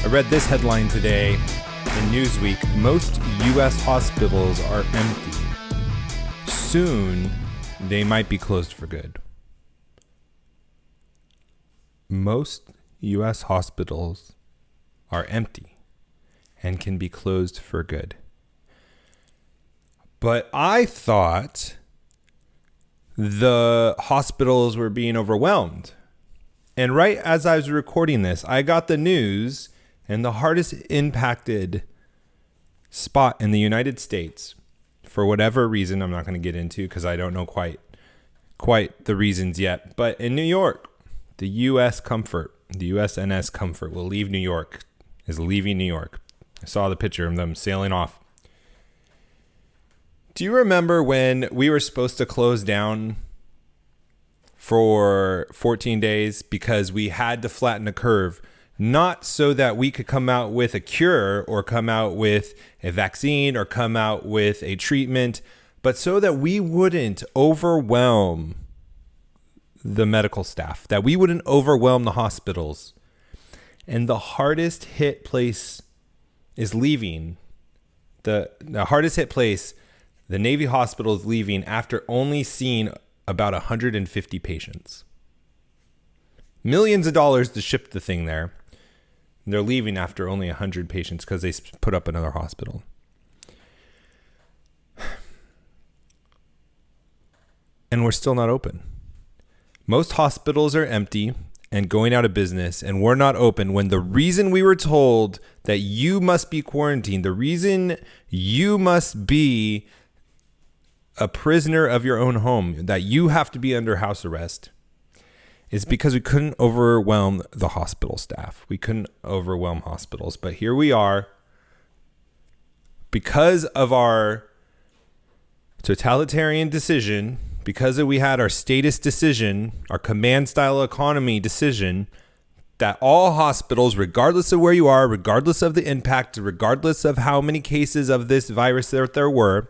I read this headline today in Newsweek. Most U.S. hospitals are empty. Soon, they might be closed for good. Most U.S. hospitals are empty and can be closed for good. But I thought the hospitals were being overwhelmed. And right as I was recording this, I got the news, and the hardest impacted spot in the United States, for whatever reason I'm not going to get into because I don't know quite the reasons yet, but in New York, the USNS Comfort will leave New York, is leaving New York. I saw the picture of them sailing off. Do you remember when we were supposed to close down for 14 days because we had to flatten the curve? Not so that we could come out with a cure or come out with a vaccine or come out with a treatment, but so that we wouldn't overwhelm the medical staff, that we wouldn't overwhelm the hospitals. And the hardest hit place is leaving. The hardest hit place, the Navy hospital, is leaving after only seeing about 150 patients. Millions of dollars to ship the thing there. They're leaving after only 100 patients because they put up another hospital. And we're still not open. Most hospitals are empty and going out of business, and we're not open when the reason we were told that you must be quarantined, the reason you must be a prisoner of your own home, that you have to be under house arrest, is because we couldn't overwhelm the hospital staff. We couldn't overwhelm hospitals. But here we are, because of our totalitarian decision, because we had our statist decision, our command style economy decision, that all hospitals, regardless of where you are, regardless of the impact, regardless of how many cases of this virus there were,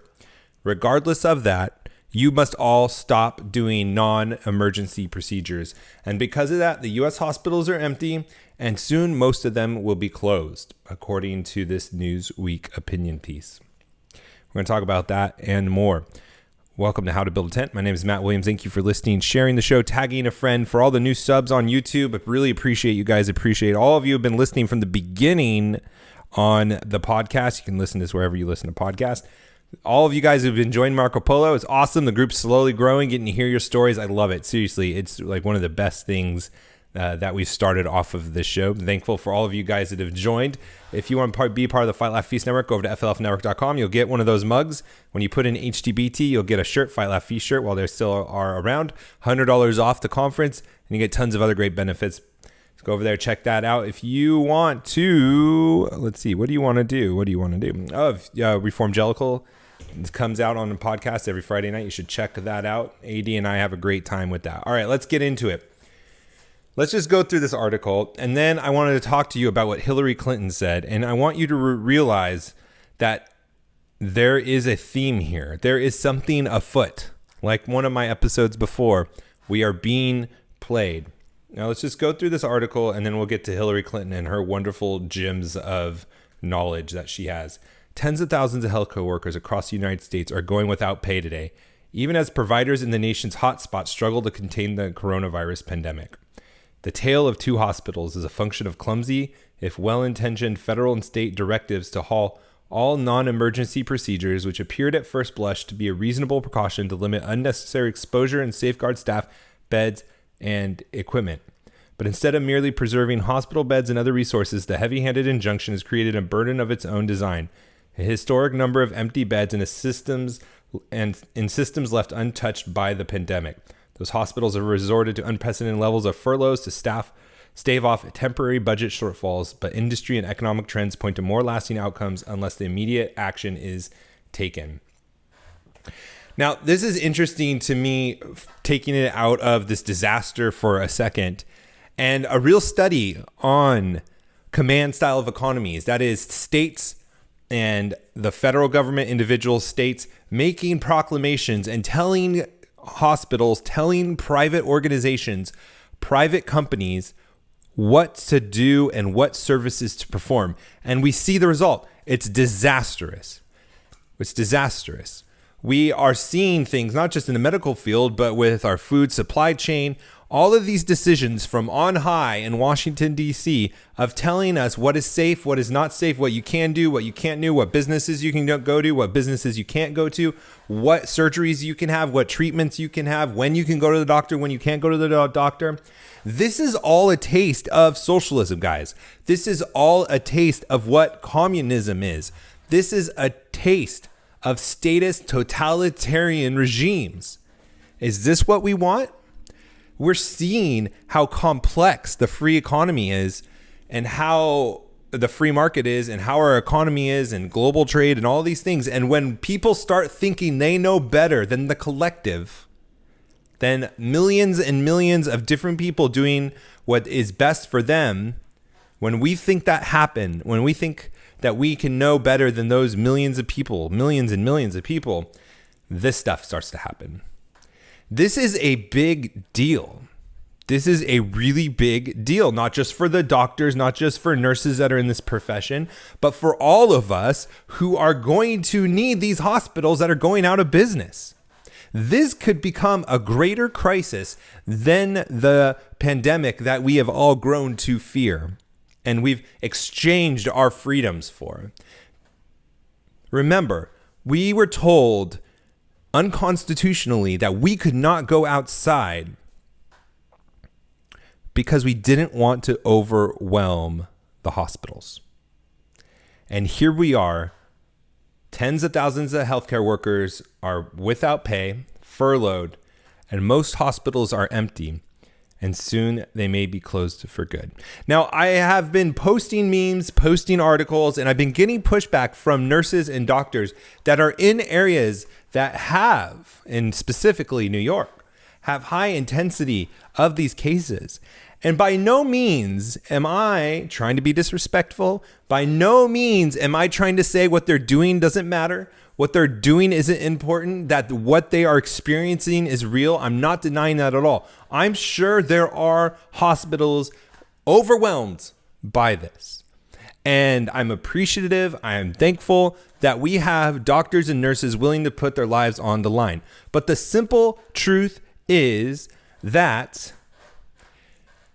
regardless of that, you must all stop doing non-emergency procedures. And because of that, the U.S. hospitals are empty, and soon most of them will be closed, according to this Newsweek opinion piece. We're going to talk about that and more. Welcome to How to Build a Tent. My name is Matt Williams. Thank you for listening, sharing the show, tagging a friend. For all the new subs on YouTube, I really appreciate you guys. Appreciate all of you who have been listening from the beginning on the podcast. You can listen to this wherever you listen to podcasts. All of you guys who've been joining Marco Polo, it's awesome. The group's slowly growing, getting to hear your stories. I love it. Seriously, it's like one of the best things that we've started off of this show. I'm thankful for all of you guys that have joined. If you want to be part of the Fight Laugh Feast Network, go over to flfnetwork.com. You'll get one of those mugs. When you put in HTBT, you'll get a shirt, Fight Laugh Feast shirt, while they still are around. $100 off the conference, and you get tons of other great benefits. Let's go over there, check that out. If you want to, let's see, what do you want to do? Reformgelical. It comes out on the podcast every Friday night. You should check that out. AD and I have a great time with that. All right, let's get into it. Let's just go through this article, and then I wanted to talk to you about what Hillary Clinton said, and I want you to realize that there is a theme here. There is something afoot. Like one of my episodes before, we are being played. Now let's just go through this article, and then we'll get to Hillary Clinton and her wonderful gems of knowledge that she has. Tens of thousands of healthcare workers across the United States are going without pay today, even as providers in the nation's hotspots struggle to contain the coronavirus pandemic. The tale of two hospitals is a function of clumsy, if well-intentioned, federal and state directives to halt all non-emergency procedures, which appeared at first blush to be a reasonable precaution to limit unnecessary exposure and safeguard staff, beds, and equipment. But instead of merely preserving hospital beds and other resources, the heavy-handed injunction has created a burden of its own design. A historic number of empty beds in systems left untouched by the pandemic. Those hospitals have resorted to unprecedented levels of furloughs to stave off temporary budget shortfalls, but industry and economic trends point to more lasting outcomes unless the immediate action is taken. Now, this is interesting to me, taking it out of this disaster for a second, and a real study on command style of economies, that is states and the federal government, individual states making proclamations and telling hospitals, telling private organizations, private companies what to do and what services to perform. And we see the result. It's disastrous. It's disastrous. We are seeing things not just in the medical field, but with our food supply chain, all of these decisions from on high in Washington, D.C. of telling us what is safe, what is not safe, what you can do, what you can't do, what businesses you can go to, what businesses you can't go to, what surgeries you can have, what treatments you can have, when you can go to the doctor, when you can't go to the doctor. This is all a taste of socialism, guys. This is all a taste of what communism is. This is a taste of statist totalitarian regimes. Is this what we want? We're seeing how complex the free economy is and how the free market is and how our economy is and global trade and all these things. And when people start thinking they know better than the collective, then millions and millions of different people doing what is best for them, when we think that happen, when we think that we can know better than those millions of people, millions and millions of people, this stuff starts to happen. This is a big deal. This is a really big deal, not just for the doctors, not just for nurses that are in this profession, but for all of us who are going to need these hospitals that are going out of business. This could become a greater crisis than the pandemic that we have all grown to fear and we've exchanged our freedoms for. Remember, we were told unconstitutionally that we could not go outside because we didn't want to overwhelm the hospitals. And here we are, tens of thousands of healthcare workers are without pay, furloughed, and most hospitals are empty. And soon they may be closed for good. Now, I have been posting memes, posting articles, and I've been getting pushback from nurses and doctors that are in areas that have, and specifically New York, have high intensity of these cases. And by no means am I trying to be disrespectful. By no means am I trying to say what they're doing doesn't matter. What they're doing isn't important, that what they are experiencing is real. I'm not denying that at all. I'm sure there are hospitals overwhelmed by this. And I'm appreciative, I am thankful that we have doctors and nurses willing to put their lives on the line. But the simple truth is that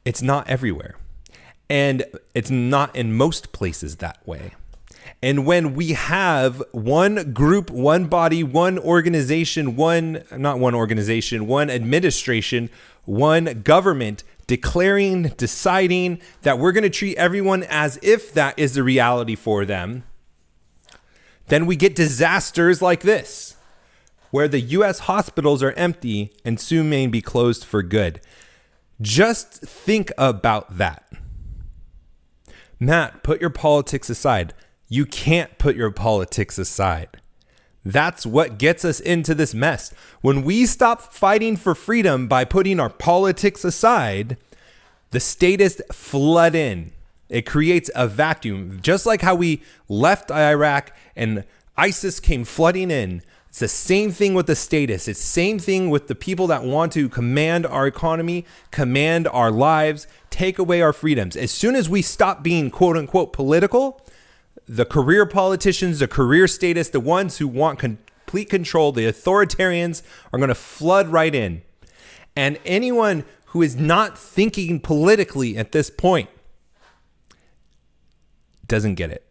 it's not everywhere. And it's not in most places that way. And when we have one group, one body, one organization, one administration, one government declaring, deciding that we're going to treat everyone as if that is the reality for them, then we get disasters like this, where the U.S. hospitals are empty and soon may be closed for good. Just think about that. Matt, put your politics aside. You can't put your politics aside. That's what gets us into this mess. When we stop fighting for freedom by putting our politics aside, the statists flood in. It creates a vacuum. Just like how we left Iraq and ISIS came flooding in. It's the same thing with the statists. It's the same thing with the people that want to command our economy, command our lives, take away our freedoms. As soon as we stop being quote unquote political, the career politicians, the career statists, the ones who want complete control, the authoritarians are going to flood right in. And anyone who is not thinking politically at this point doesn't get it.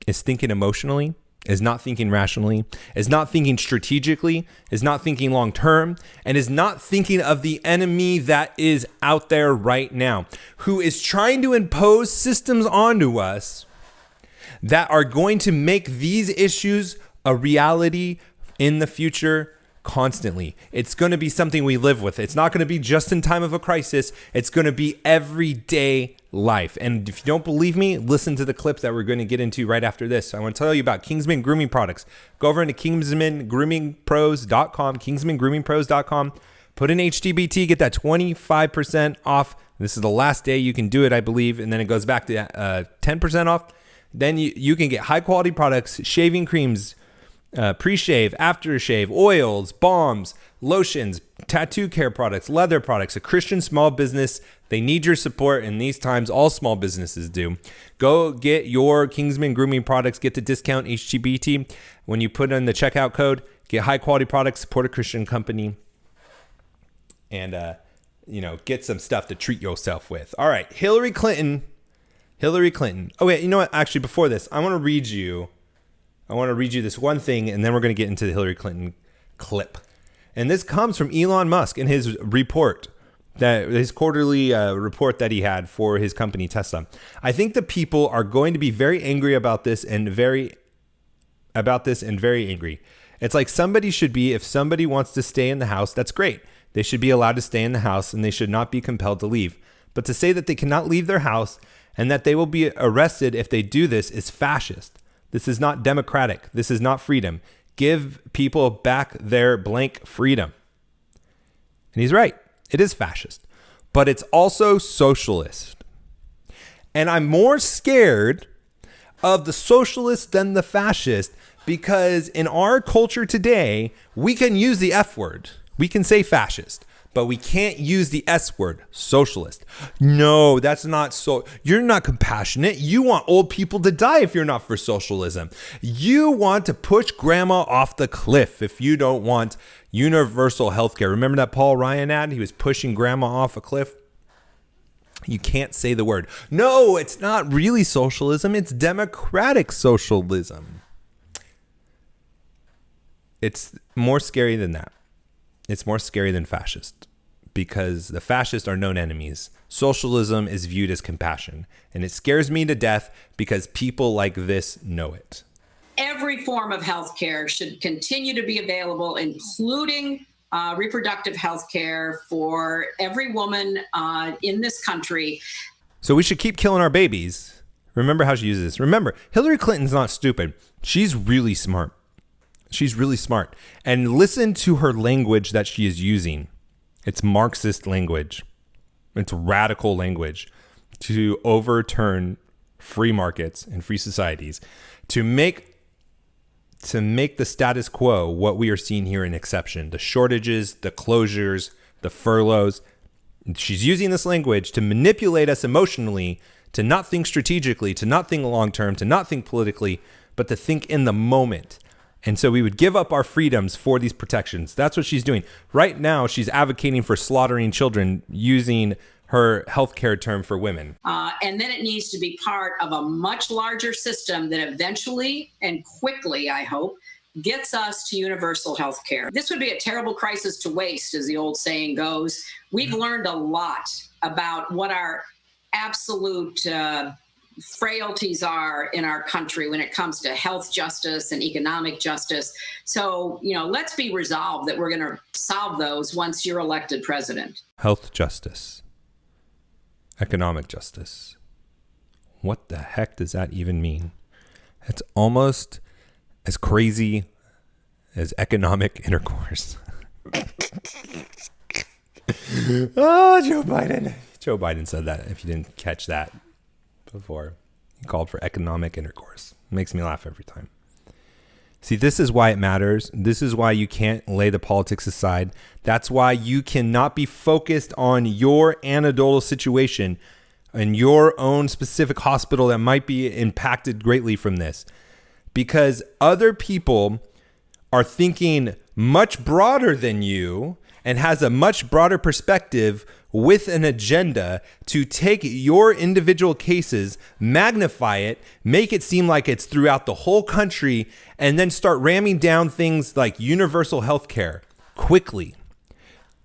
Is thinking emotionally, is not thinking rationally, is not thinking strategically, is not thinking long term, and is not thinking of the enemy that is out there right now, who is trying to impose systems onto us that are going to make these issues a reality in the future constantly. It's going to be something we live with. It's not going to be just in time of a crisis. It's going to be everyday life. And if you don't believe me, listen to the clip that we're going to get into right after this. I want to tell you about Kingsman Grooming Products. Go over into KingsmanGroomingPros.com, KingsmanGroomingPros.com. Put in HTBT, get that 25% off. This is the last day you can do it, I believe. And then it goes back to 10% off. Then you can get high quality products, shaving creams, pre-shave, aftershave, oils, balms, lotions, tattoo care products, leather products, a Christian small business. They need your support in these times. All small businesses do. Go get your Kingsman grooming products. Get the discount HTBT. When you put in the checkout code, get high quality products, support a Christian company, and, get some stuff to treat yourself with. All right. Hillary Clinton. Oh, wait, you know what? Actually, before this, I want to read you this one thing, and then we're going to get into the Hillary Clinton clip. And this comes from Elon Musk in his report, his quarterly report that he had for his company, Tesla. I think the people are going to be very angry about this and very angry. It's like somebody should be, if somebody wants to stay in the house, that's great. They should be allowed to stay in the house and they should not be compelled to leave. But to say that they cannot leave their house and that they will be arrested if they do this is fascist. This is not democratic. This is not freedom. Give people back their blank freedom. And he's right. It is fascist, but it's also socialist. And I'm more scared of the socialist than the fascist because in our culture today, we can use the F word. We can say fascist, but we can't use the S word, socialist. No, that's not so. You're not compassionate. You want old people to die if you're not for socialism. You want to push grandma off the cliff if you don't want universal healthcare. Remember that Paul Ryan ad? He was pushing grandma off a cliff. You can't say the word. No, it's not really socialism. It's democratic socialism. It's more scary than that. It's more scary than fascist because the fascists are known enemies. Socialism is viewed as compassion, and it scares me to death because people like this know it. Every form of health care should continue to be available, including reproductive health care for every woman in this country. So we should keep killing our babies. Remember how she uses this. Remember, Hillary Clinton's not stupid. She's really smart. She's really smart. And listen to her language that she is using. It's Marxist language. It's radical language to overturn free markets and free societies, to make the status quo what we are seeing here an exception. The shortages, the closures, the furloughs. She's using this language to manipulate us emotionally, to not think strategically, to not think long term, to not think politically, but to think in the moment. And so we would give up our freedoms for these protections. That's what she's doing. Right now, she's advocating for slaughtering children using her healthcare term for women. And then it needs to be part of a much larger system that eventually and quickly, I hope, gets us to universal health care. This would be a terrible crisis to waste, as the old saying goes. We've learned a lot about what our absolute frailties are in our country when it comes to health justice and economic justice. So, let's be resolved that we're going to solve those once you're elected president. Health justice. Economic justice. What the heck does that even mean? It's almost as crazy as economic intercourse. Oh, Joe Biden. Joe Biden said that, if you didn't catch that before. He called for economic intercourse. It makes me laugh every time. See, this is why it matters. This is why you can't lay the politics aside. That's why you cannot be focused on your anecdotal situation and your own specific hospital that might be impacted greatly from this. Because other people are thinking much broader than you and has a much broader perspective with an agenda to take your individual cases, magnify it, make it seem like it's throughout the whole country, and then start ramming down things like universal health care quickly,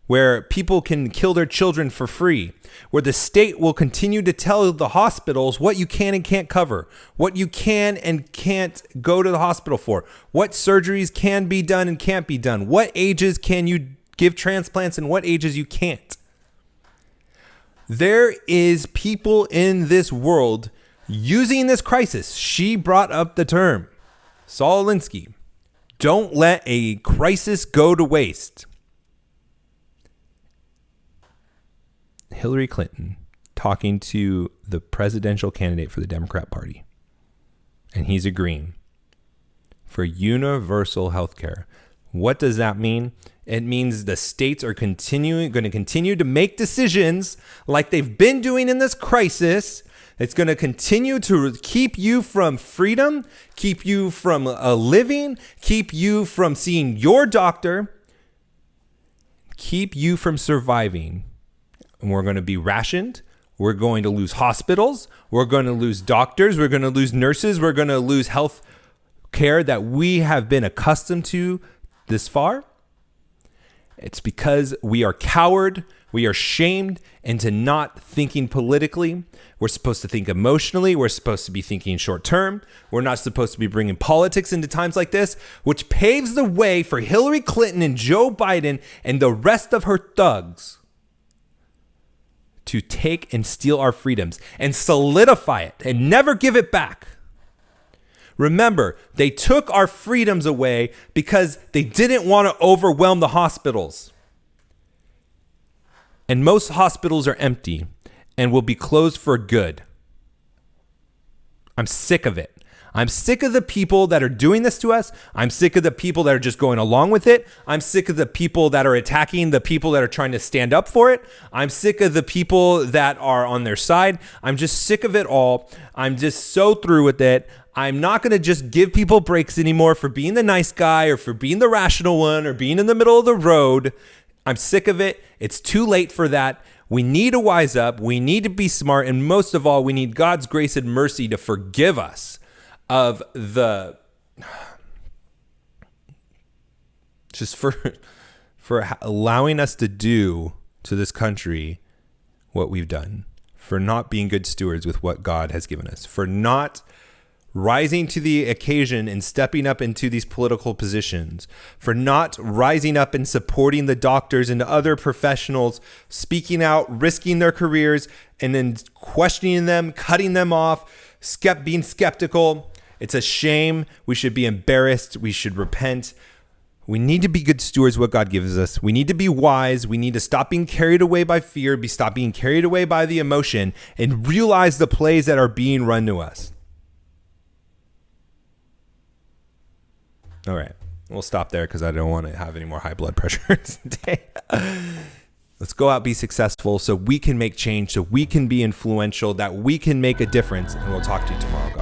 where people can kill their children for free, where the state will continue to tell the hospitals what you can and can't cover, what you can and can't go to the hospital for, what surgeries can be done and can't be done, what ages can you give transplants and what ages you can't. There is people in this world using this crisis. She brought up the term, Saul Alinsky. Don't let a crisis go to waste. Hillary Clinton talking to the presidential candidate for the Democrat Party, and he's agreeing for universal health care. What does that mean? It means the states are going to continue to make decisions like they've been doing in this crisis. It's going to continue to keep you from freedom, keep you from living, keep you from seeing your doctor, keep you from surviving. And we're going to be rationed. We're going to lose hospitals. We're going to lose doctors. We're going to lose nurses. We're going to lose health care that we have been accustomed to this far. It's because we are coward, we are shamed into not thinking politically. We're supposed to think emotionally. We're supposed to be thinking short term. We're not supposed to be bringing politics into times like this, which paves the way for Hillary Clinton and Joe Biden and the rest of her thugs to take and steal our freedoms and solidify it and never give it back. Remember, they took our freedoms away because they didn't want to overwhelm the hospitals. And most hospitals are empty and will be closed for good. I'm sick of it. I'm sick of the people that are doing this to us. I'm sick of the people that are just going along with it. I'm sick of the people that are attacking the people that are trying to stand up for it. I'm sick of the people that are on their side. I'm just sick of it all. I'm just so through with it. I'm not going to just give people breaks anymore for being the nice guy or for being the rational one or being in the middle of the road. I'm sick of it. It's too late for that. We need to wise up. We need to be smart. And most of all, we need God's grace and mercy to forgive us of the just for allowing us to do to this country what we've done, for not being good stewards with what God has given us, for not rising to the occasion and stepping up into these political positions, for not rising up and supporting the doctors and other professionals, speaking out, risking their careers, and then questioning them, cutting them off, being skeptical. It's a shame. We should be embarrassed. We should repent. We need to be good stewards of what God gives us. We need to be wise. We need to stop being carried away by fear, stop being carried away by the emotion, and realize the plays that are being run to us. All right. We'll stop there because I don't want to have any more high blood pressure today. Let's go out, be successful so we can make change, so we can be influential, that we can make a difference. And we'll talk to you tomorrow, guys.